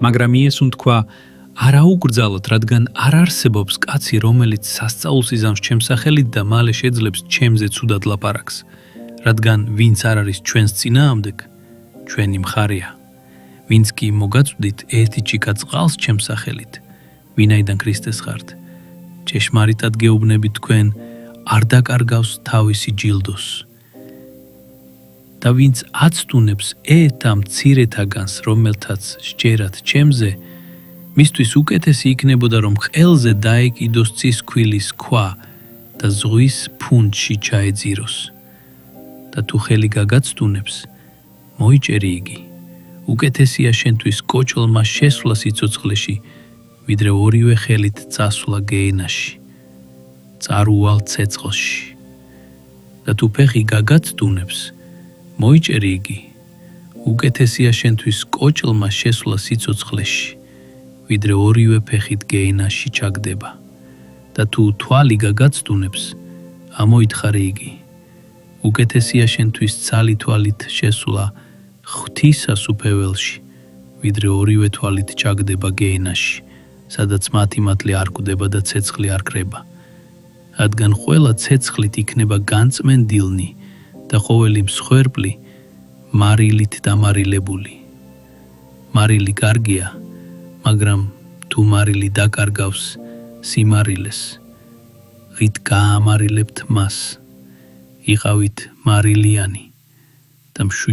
მაგრამ იესუმ თქვა: არა უგრძალოთ, რადგან არ არსებობს კაცი, რომელიც სასწაულს იზამს ჩემს სახელით და მალე შეძლებს ჩემზე ცუდად ლაპარაკს, რადგან ვინც არ არის ჩვენს წინააღმდეგ, ჩვენი მხარეა. ვინც კი მოგაწვდით ერთი ჭიქა წყალს ჩემს სახელით, ვინაიდან ქრისტეს ხართ, ჭეშმარიტად გეუბნებით თქვენ, არ დაკარგავს თავისი ჯილდოს. და ვინც აცტუნებს ერთ ამ მცირეთაგანს, რომელთაც სჯერათ ჩემზე, მისთვის უკეთესი იქნებოდა, რომ ყელზე დაეკიდოს წისქვილის ქვა და ზღვის ფუნდში ჩაეძიროს. და თუ ხელი გაგაცდუნებს, მოიჭერი იგი. უკეთესია შენთვის კოჭლმა შესვლა სიცოცხლეში, ვიდრე ორივე ხელით წასვლა გეენაში, წარუვალ ცეცხლში. და თუ ფეხი გაგაცდუნებს, მოიჭერი იგი. უკეთესია შენთვის კოჭლმა შესვლა სიცოცხლეში, ვიდრე ორივე ფეხით გეენაში ჩაგდება. და თუ თვალი გაგაცდუნებს, ამოითხარე იგი. უკეთესია შენთვის ცალი თვალით შესვლა ღვთისას უფეველში, ვიდრე ორივე თვალით ჩაგდება გეენაში, სადაც მათი არ კვდება და ცეცხლი არ კრება. რადგან ყველა ცეცხლით იქნება განწმენდილნი და ყოველი მსხვერპლი მარილით დამარილებული. მარილი კარგია, მაგრამ თუ მარილი დაკარგავს სიმარილეს, ღით გაამარილებთ მას, იყავით მარილიანი და